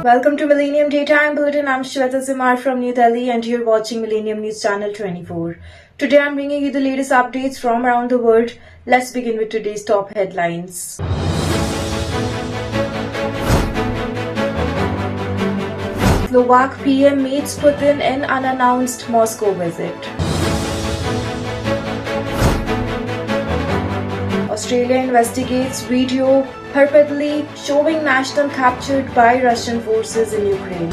Welcome to Millennium Daytime Bulletin. I'm Shweta Simar from New Delhi and you're watching Millennium News Channel 24. Today I'm bringing you the latest updates from around the world. Let's begin with today's top headlines. Slovak PM meets Putin in unannounced Moscow visit. Australia investigates video purportedly showing national captured by Russian forces in Ukraine.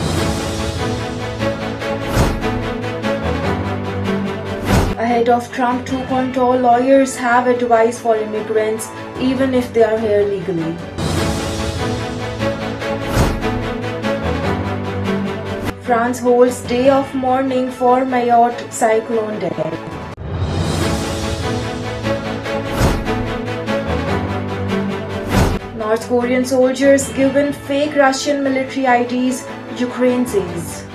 Ahead of Trump 2.0, lawyers have advice for immigrants even if they are here legally. France holds day of mourning for Mayotte cyclone death. North Korean soldiers given fake Russian military IDs, Ukraine says.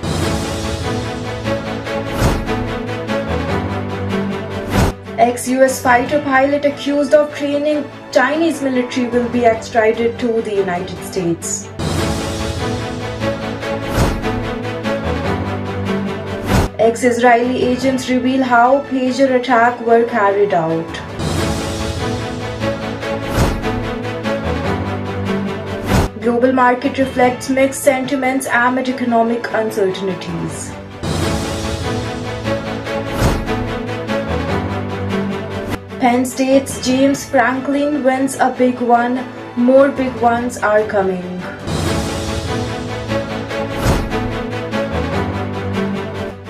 Ex-US fighter pilot accused of training Chinese military will be extradited to the United States. Ex-Israeli agents reveal how pager attacks were carried out. Global market reflects mixed sentiments amid economic uncertainties. Penn State's James Franklin wins a big one. More big ones are coming.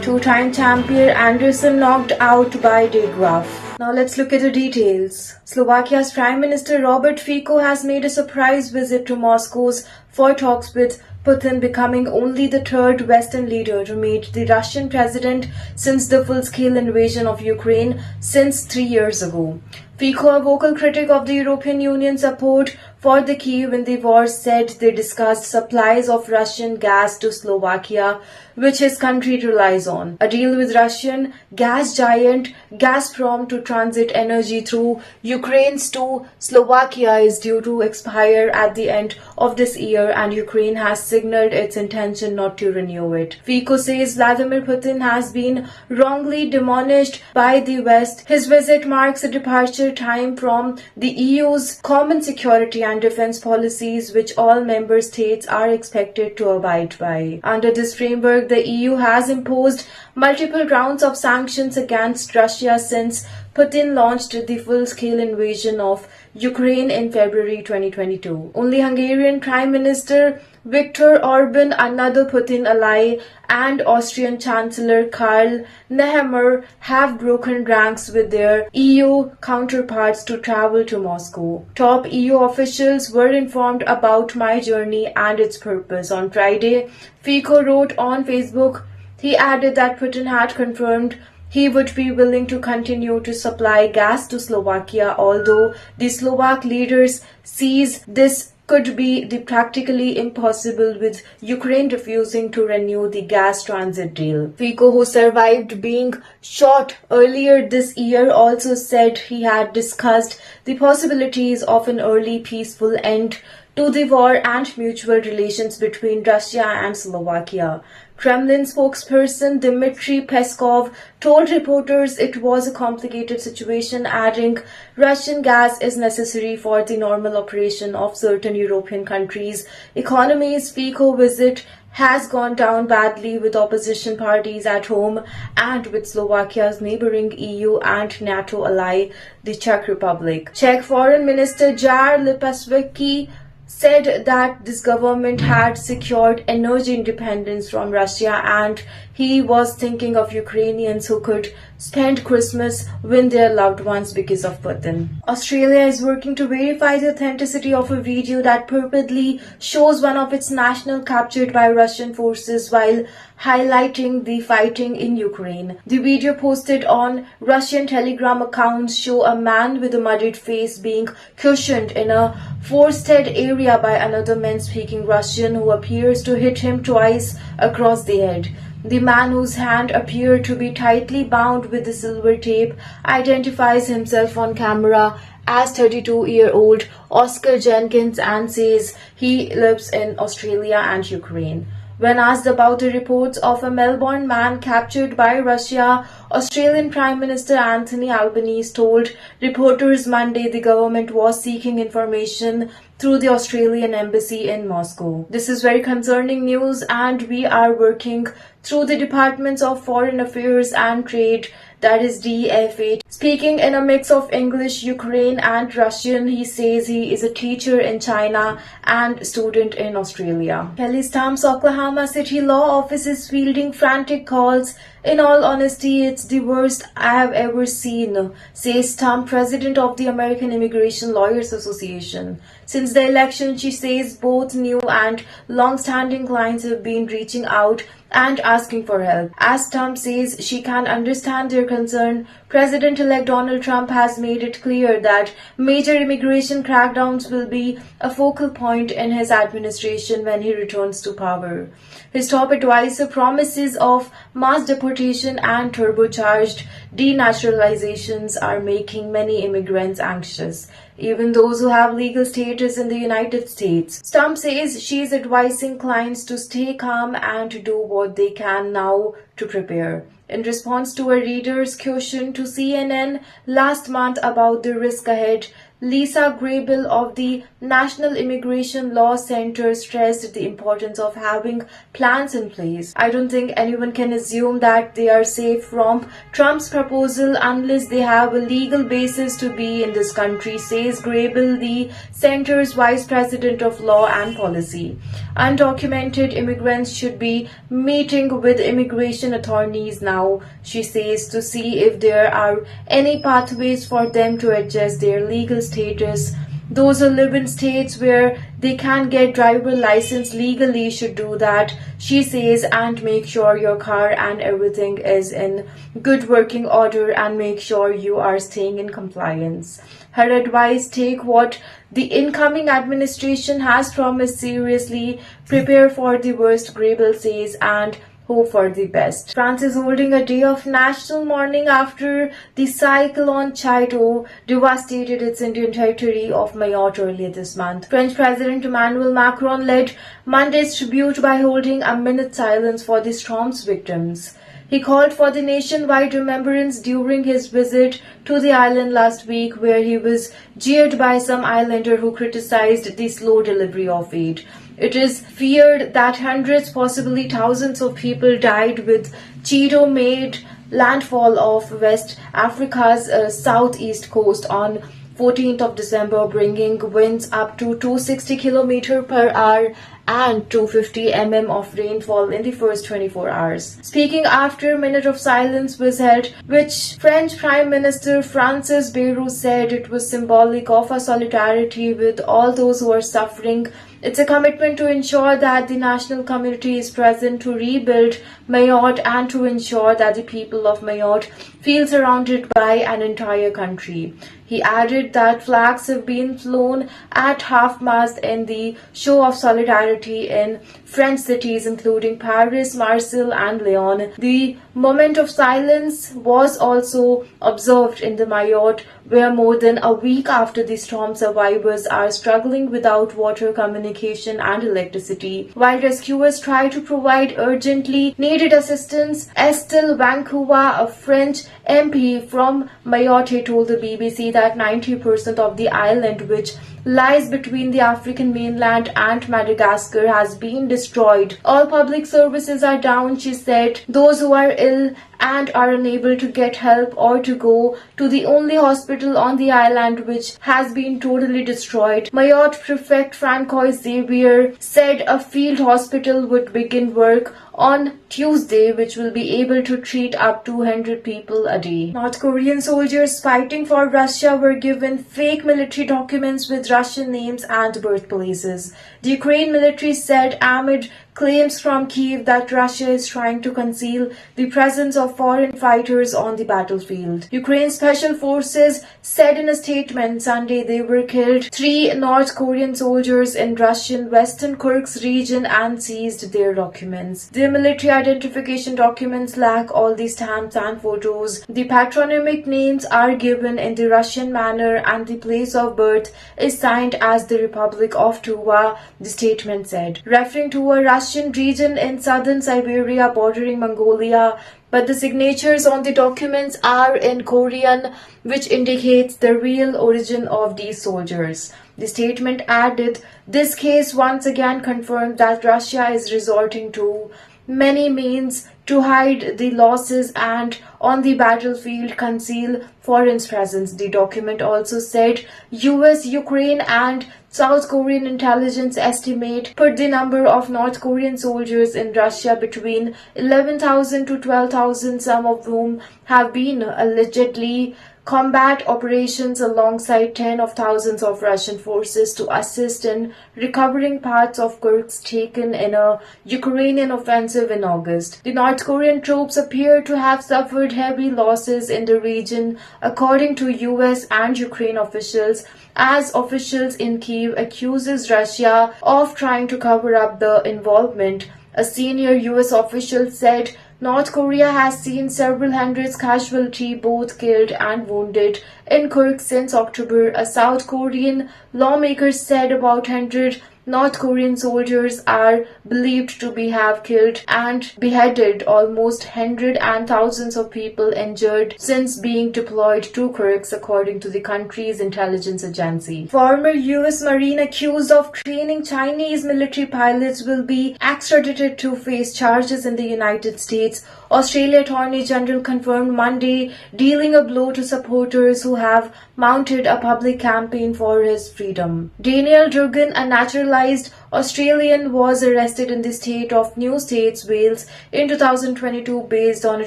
Two-time champion Anderson knocked out by De Graaf. Now let's look at the details. Slovakia's Prime Minister Robert Fico has made a surprise visit to Moscow for talks with Putin, becoming only the third Western leader to meet the Russian president since the full-scale invasion of Ukraine since 3 years ago. Fico, a vocal critic of the European Union's support for the Kyiv in the war, said they discussed supplies of Russian gas to Slovakia, which his country relies on. A deal with Russian gas giant Gazprom to transit energy through Ukraine to Slovakia is due to expire at the end of this year, and Ukraine has signaled its intention not to renew it. Fico says Vladimir Putin has been wrongly demonished by the West. His visit marks a departure time from the EU's common security and defense policies, which all member states are expected to abide by. Under this framework, the EU has imposed multiple rounds of sanctions against Russia since Putin launched the full-scale invasion of Ukraine in February 2022. Only Hungarian Prime Minister Viktor Orban, another Putin ally, and Austrian Chancellor Karl Nehammer have broken ranks with their EU counterparts to travel to Moscow. Top EU officials were informed about my journey and its purpose. On Friday, Fico wrote on Facebook. He added that Putin had confirmed he would be willing to continue to supply gas to Slovakia, although the Slovak leaders sees this could be practically impossible with Ukraine refusing to renew the gas transit deal. Fico, who survived being shot earlier this year, also said he had discussed the possibilities of an early peaceful end to the war and mutual relations between Russia and Slovakia. Kremlin spokesperson Dmitry Peskov told reporters it was a complicated situation, adding Russian gas is necessary for the normal operation of certain European countries' economies. Fico visit has gone down badly with opposition parties at home and with Slovakia's neighboring EU and NATO ally, the Czech Republic. Czech Foreign Minister Jar Lipavsky said that this government had secured energy independence from Russia and he was thinking of Ukrainians who could spend Christmas with their loved ones because of Putin. Australia is working to verify the authenticity of a video that purportedly shows one of its nationals captured by Russian forces while highlighting the fighting in Ukraine. The video posted on Russian Telegram accounts show a man with a muddied face being cushioned in a forested area by another man speaking Russian who appears to hit him twice across the head. The man, whose hand appeared to be tightly bound with the silver tape, identifies himself on camera as 32-year-old Oscar Jenkins and says he lives in Australia and Ukraine. When asked about the reports of a Melbourne man captured by Russia, Australian Prime Minister Anthony Albanese told reporters Monday the government was seeking information through the Australian Embassy in Moscow. This is very concerning news, and we are working through the Departments of Foreign Affairs and Trade, that is DFA. Speaking in a mix of English, Ukraine and Russian, he says he is a teacher in China and student in Australia. Kelly's Times Oklahoma City law office is fielding frantic calls. In all honesty, it's the worst I have ever seen, says Tom, president of the American Immigration Lawyers Association. Since the election, she says both new and long-standing clients have been reaching out and asking for help. As Tom says she can understand their concern, President-elect Donald Trump has made it clear that major immigration crackdowns will be a focal point in his administration when he returns to power. His top advisor promises of mass deportation and turbocharged denaturalizations are making many immigrants anxious, even those who have legal status in the United States. Trump says she is advising clients to stay calm and to do what they can now to prepare. In response to a reader's question to CNN last month about the risk ahead, Lisa Grable of the National Immigration Law Center stressed the importance of having plans in place. I don't think anyone can assume that they are safe from Trump's proposal unless they have a legal basis to be in this country, says Grable, the center's vice president of law and policy. Undocumented immigrants should be meeting with immigration attorneys now, she says, to see if there are any pathways for them to adjust their legal status. Those who live in states where they can get driver license legally should do that, she says, and make sure your car and everything is in good working order and make sure you are staying in compliance. Her advice: take what the incoming administration has promised seriously, prepare for the worst, Grable says, and hope for the best. France is holding a day of national mourning after the cyclone Chido devastated its Indian territory of Mayotte earlier this month. French President Emmanuel Macron led Monday's tribute by holding a minute's silence for the storm's victims. He called for the nationwide remembrance during his visit to the island last week, where he was jeered by some islander who criticized the slow delivery of aid. It is feared that hundreds, possibly thousands of people died with Chido made landfall off West Africa's southeast coast on 14th of December, bringing winds up to 260 km per hour and 250 mm of rainfall in the first 24 hours. Speaking after a minute of silence was held, which French Prime Minister Francis Bayrou said it was symbolic of a solidarity with all those who are suffering. It's a commitment to ensure that the national community is present to rebuild Mayotte and to ensure that the people of Mayotte feel surrounded by an entire country. He added that flags have been flown at half-mast in the show of solidarity in French cities including Paris, Marseille and Lyon. The moment of silence was also observed in the Mayotte, where more than a week after the storm, survivors are struggling without water, communication and electricity. While rescuers try to provide urgently needed assistance, Estelle Vancouver, a French MP from Mayotte, told the BBC that 90% of the island, which lies between the African mainland and Madagascar, has been destroyed. All public services are down, she said. Those who are ill and are unable to get help or to go to the only hospital on the island, which has been totally destroyed. Mayotte Prefect Francois Xavier said a field hospital would begin work on Tuesday, which will be able to treat up to 200 people a day. North Korean soldiers fighting for Russia were given fake military documents with Russian names and birthplaces. The Ukraine military said amid claims from Kyiv that Russia is trying to conceal the presence of foreign fighters on the battlefield. Ukraine's special forces said in a statement Sunday they were killed 3 North Korean soldiers in Russian Western Kursk region and seized their documents. Their military identification documents lack all the stamps and photos. The patronymic names are given in the Russian manner and the place of birth is signed as the Republic of Tuva, the statement said, referring to a Russian region in southern Siberia bordering Mongolia, but the signatures on the documents are in Korean, which indicates the real origin of these soldiers. The statement added, this case once again confirmed that Russia is resorting to many means to hide the losses and on the battlefield conceal foreign presence. The document also said US, Ukraine and South Korean intelligence estimate put the number of North Korean soldiers in Russia between 11,000 to 12,000, some of whom have been allegedly combat operations alongside 10 of thousands of Russian forces to assist in recovering parts of Kursk taken in a Ukrainian offensive in August. The North Korean troops appear to have suffered heavy losses in the region, according to US and Ukraine officials, as officials in Kyiv accuses Russia of trying to cover up the involvement. A senior US official said North Korea has seen several hundreds casualties, both killed and wounded, in Kursk since October. A South Korean lawmaker said about 100 North Korean soldiers are believed to have killed and beheaded almost 100 and thousands of people injured since being deployed to Kursk, according to the country's intelligence agency. Former US Marine accused of training Chinese military pilots will be extradited to face charges in the United States. Australia Attorney General confirmed Monday, dealing a blow to supporters who have mounted a public campaign for his freedom. Daniel Duggan, a naturalized Australian, was arrested in the state of New South Wales in 2022 based on a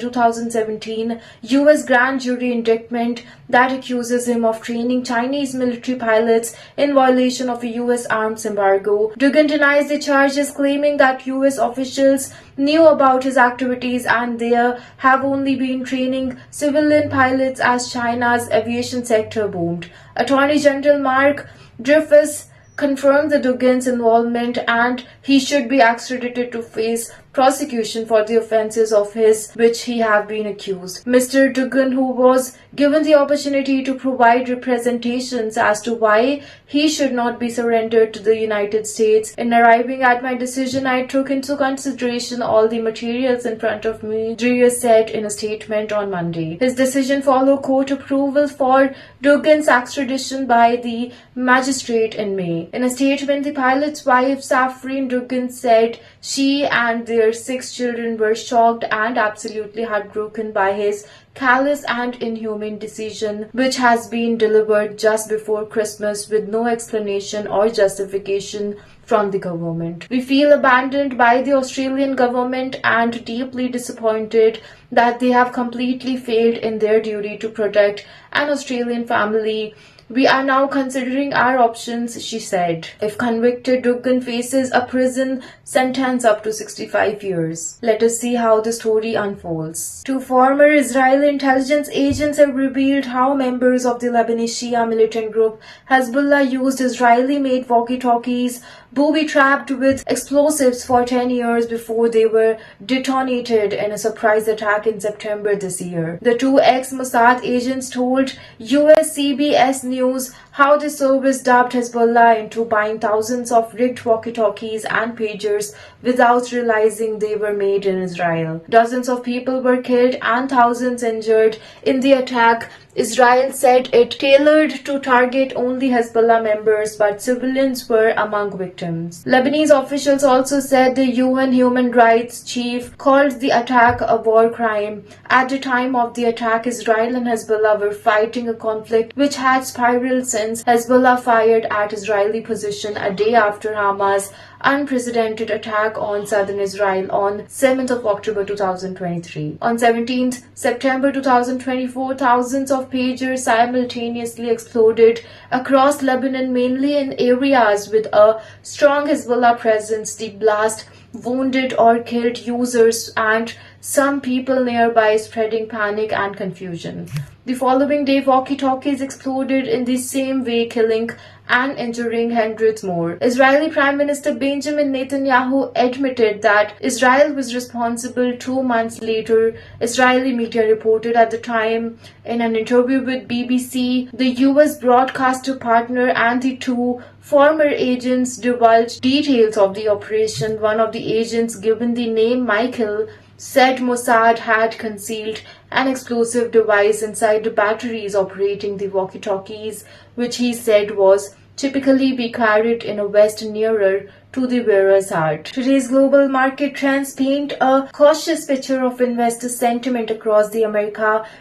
2017 US grand jury indictment that accuses him of training Chinese military pilots in violation of a US arms embargo. Duggan denies the charges, claiming that US officials knew about his activities and there have only been training civilian pilots as China's aviation sector boomed. Attorney General Mark Dreyfus confirmed the Duggan's involvement and he should be extradited to face prosecution for the offences of which he have been accused. Mr. Duggan, who was given the opportunity to provide representations as to why he should not be surrendered to the United States, in arriving at my decision, I took into consideration all the materials in front of me, Dreyer said in a statement on Monday. His decision followed court approval for Duggan's extradition by the magistrate in May. In a statement, the pilot's wife, Safrine Duggan, said she and their 6 children were shocked and absolutely heartbroken by his callous and inhumane decision, which has been delivered just before Christmas with no explanation or justification from the government. We feel abandoned by the Australian government and deeply disappointed that they have completely failed in their duty to protect an Australian family. We are now considering our options, she said. If convicted, Duggan faces a prison sentence up to 65 years. Let us see how the story unfolds. 2 former Israeli intelligence agents have revealed how members of the Lebanese Shia militant group Hezbollah used Israeli-made walkie-talkies booby-trapped with explosives for 10 years before they were detonated in a surprise attack in September this year. The 2 ex-Mossad agents told US CBS News how the service dubbed Hezbollah into buying thousands of rigged walkie-talkies and pagers without realizing they were made in Israel. Dozens of people were killed and thousands injured in the attack. Israel said it tailored to target only Hezbollah members, but civilians were among victims. Lebanese officials also said the UN human rights chief called the attack a war crime. At the time of the attack, Israel and Hezbollah were fighting a conflict which had spiraled since Hezbollah fired at Israeli position a day after Hamas' unprecedented attack on southern Israel on 7th of October 2023. On 17th September 2024, thousands of pagers simultaneously exploded across Lebanon, mainly in areas with a strong Hezbollah presence. The blast wounded or killed users and some people nearby, spreading panic and confusion. The following day, walkie-talkies exploded in the same way, killing and injuring hundreds more. Israeli Prime Minister Benjamin Netanyahu admitted that Israel was responsible 2 months later. Israeli media reported at the time in an interview with BBC. The US broadcaster partner and the two former agents divulged details of the operation. One of the agents, given the name Michael, said Mossad had concealed an explosive device inside the batteries operating the walkie-talkies, which he said was typically be carried in a vest nearer to the wearer's heart. Today's global market trends paint a cautious picture of investor sentiment across the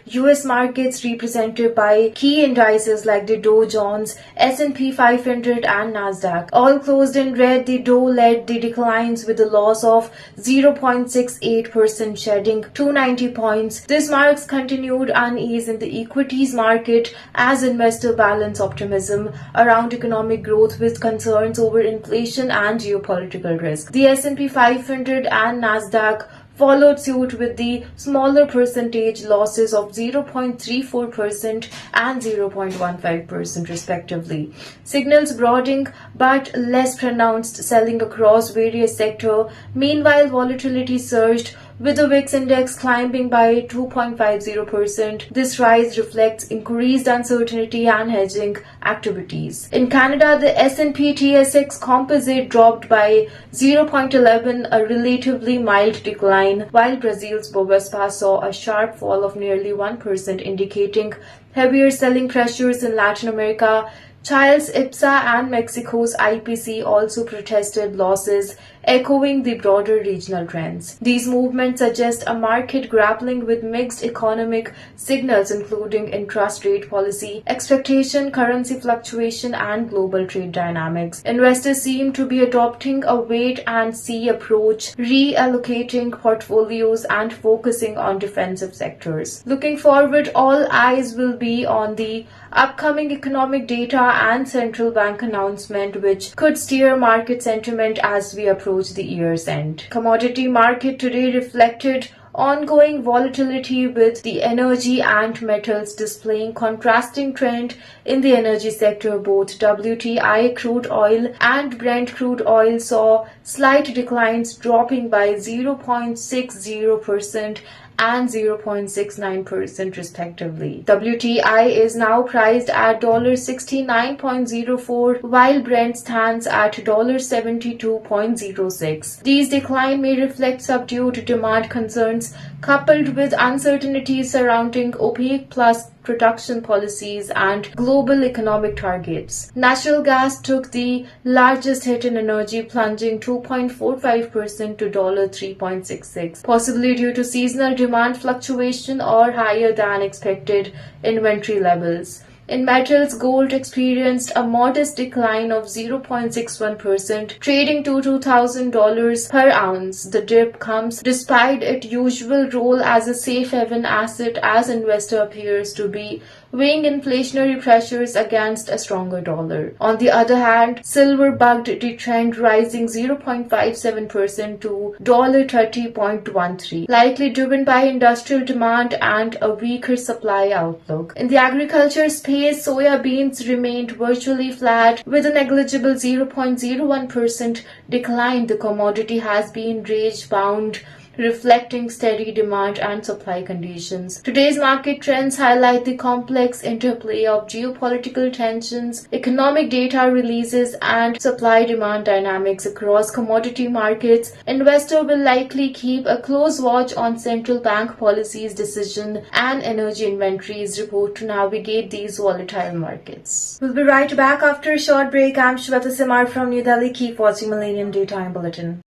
US markets, represented by key indices like the Dow Jones, S&P 500 and Nasdaq. All closed in red. The Dow led the declines with a loss of 0.68%, shedding 290 points. This marks continued unease in the equities market as investor balance optimism around economic growth with concerns over inflation and geopolitical risk. The S&P 500 and Nasdaq followed suit with the smaller percentage losses of 0.34% and 0.15% respectively. Signals broadening but less pronounced selling across various sectors. Meanwhile, volatility surged with the VIX index climbing by 2.50%. This rise reflects increased uncertainty and hedging activities. In Canada, the S&P TSX Composite dropped by 0.11, a relatively mild decline, while Brazil's Bovespa saw a sharp fall of nearly 1%, indicating heavier selling pressures in Latin America. Chile's IPSA and Mexico's IPC also protested losses, echoing the broader regional trends. These movements suggest a market grappling with mixed economic signals, including interest rate policy expectation, currency fluctuation, and global trade dynamics. Investors seem to be adopting a wait-and-see approach, reallocating portfolios and focusing on defensive sectors. Looking forward, all eyes will be on the upcoming economic data and central bank announcement, which could steer market sentiment as we approach the year's end. Commodity market today reflected ongoing volatility, with the energy and metals displaying contrasting trend. In the energy sector, both WTI crude oil and Brent crude oil saw slight declines, dropping by 0.60% and 0.69% respectively. WTI is now priced at $69.04, while Brent stands at $72.06. These declines may reflect subdued demand concerns coupled with uncertainties surrounding OPEC Plus production policies and global economic targets. Natural gas took the largest hit in energy, plunging 2.45% to $3.66, possibly due to seasonal demand fluctuation or higher than expected inventory levels. In metals, gold experienced a modest decline of 0.61%, trading to $2,000 per ounce. The dip comes despite its usual role as a safe haven asset, as investor appears to be weighing inflationary pressures against a stronger dollar. On the other hand, silver bucked the trend, rising 0.57% to $30.13, likely driven by industrial demand and a weaker supply outlook. In the agriculture space, soya beans remained virtually flat with a negligible 0.01% decline. The commodity has been range-bound, reflecting steady demand and supply conditions. Today's market trends highlight the complex interplay of geopolitical tensions, economic data releases, and supply-demand dynamics across commodity markets. Investors will likely keep a close watch on central bank policies decision and energy inventories report to navigate these volatile markets. We'll be right back after a short break. I'm Shweta Simar from New Delhi. Keep watching Millennium Day Time Bulletin.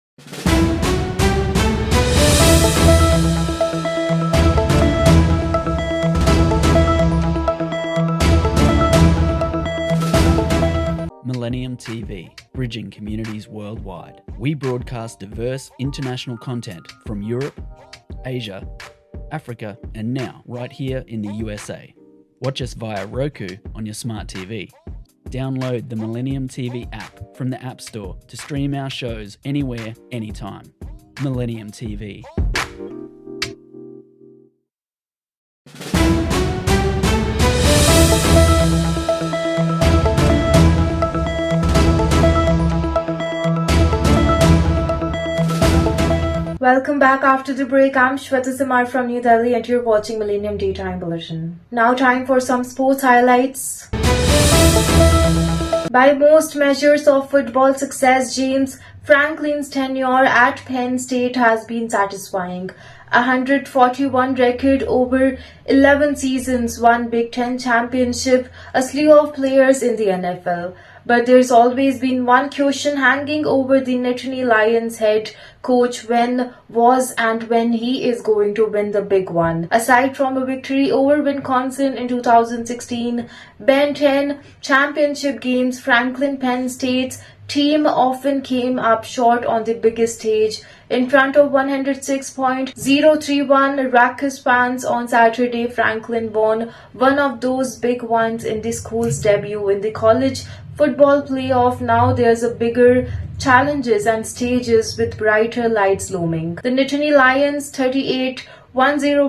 Millennium TV, bridging communities worldwide. We broadcast diverse international content from Europe, Asia, Africa, and now right here in the USA. Watch us via Roku on your smart TV. Download the Millennium TV app from the App Store to stream our shows anywhere, anytime. Millennium TV. Welcome back after the break. I'm Shweta Samar from New Delhi and you're watching Millennium Time Bulletin. Now time for some sports highlights. By most measures of football success, James Franklin's tenure at Penn State has been satisfying. 141 record over 11 seasons, one Big Ten championship, a slew of players in the NFL. But there's always been one question hanging over the Nittany Lions head coach: when was and when he is going to win the big one. Aside from a victory over Wisconsin in 2016, Ben 10 championship games, Franklin Penn State's team often came up short on the biggest stage. In front of 106.031 raucous fans on Saturday, Franklin won one of those big ones in the school's debut in the college football playoff. Now there's a bigger challenges and stages with brighter lights looming. The Nittany Lions 38-10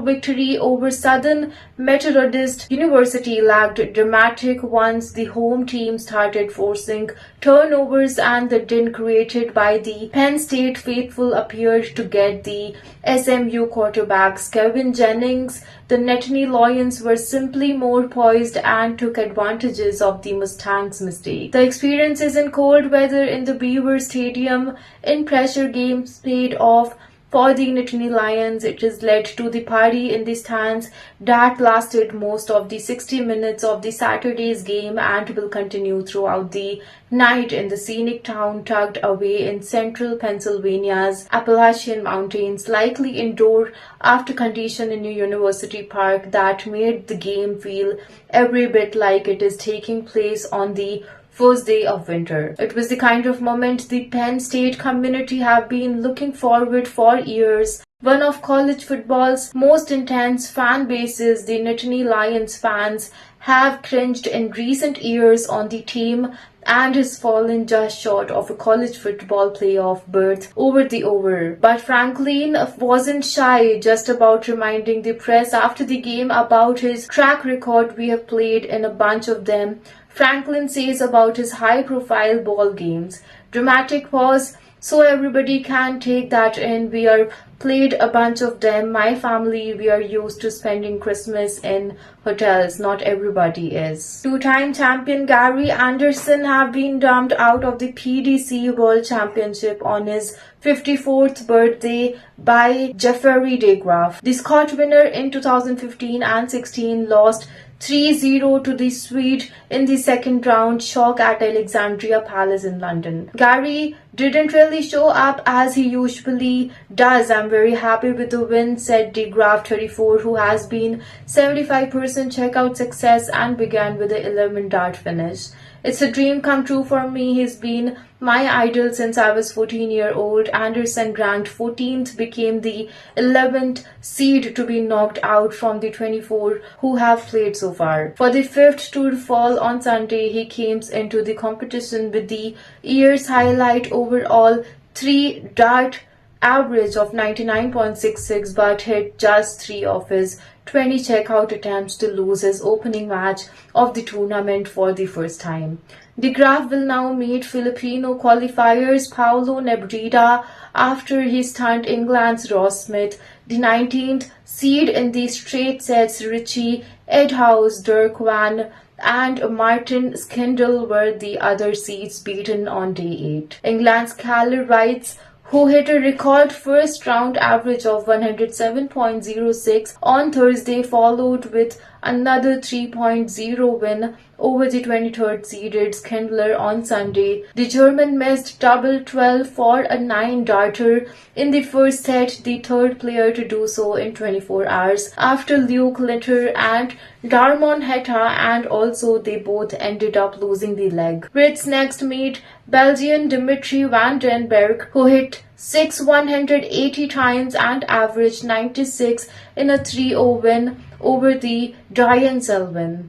victory over Southern Methodist University lagged dramatic once the home team started forcing turnovers, and the din created by the Penn State faithful appeared to get the SMU quarterbacks Kevin Jennings. The Nittany Lions were simply more poised and took advantages of the Mustangs' mistake. The experiences in cold weather in the Beaver Stadium in pressure games paid off for the Nittany Lions. It has led to the party in the stands that lasted most of the 60 minutes of the Saturday's game and will continue throughout the night in the scenic town tucked away in central Pennsylvania's Appalachian Mountains. Likely indoor after condition in New University Park that made the game feel every bit like it is taking place on the first day of winter. It was the kind of moment the Penn State community have been looking forward for years. One of college football's most intense fan bases, the Nittany Lions fans have cringed in recent years on the team and has fallen just short of a college football playoff berth over the over. But Franklin wasn't shy just about reminding the press after the game about his track record. We have played in a bunch of them, Franklin says about his high-profile ball games. Dramatic pause so everybody can take that in. We are played a bunch of them. My family, we are used to spending Christmas in hotels. Not everybody is. Two-time champion Gary Anderson have been dumped out of the PDC World Championship on his 54th birthday by Jeffrey DeGraff. The Scott winner in 2015 and 16 lost 3-0 to the Swede in the second round shock at Alexandria Palace in London. Gary didn't really show up as he usually does. I'm very happy with the win, said DeGraff, 34, who has been 75% checkout success and began with the 11-dart finish. It's a dream come true for me. He's been my idol since I was 14-year-old. Anderson, ranked 14th, became the 11th seed to be knocked out from the 24 who have played so far. For the 5th to fall on Sunday, he came into the competition with the year's highlight overall 3-dart average of 99.66, but hit just 3 of his 20 checkout attempts to lose his opening match of the tournament for the first time. DeGraff will now meet Filipino qualifiers Paulo Nebreda after he stunned England's Ross Smith. The 19th seed in the straight sets, Richie Edhouse, Dirk Van and Martin Skindle were the other seeds beaten on day 8. England's Calder Wrights, who hit a record first-round average of 107.06 on Thursday, followed with another 3.0 win over the 23rd seeded Skindler on Sunday. The German missed double 12 for a 9-darter in the first set, the third player to do so in 24 hours after Luke Litter and Darmon Heta, and also they both ended up losing the leg. Brits next meet Belgian Dimitri van den Berg, who hit 180 times and averaged 96 in a 3-0 win over the Ryan Selvin.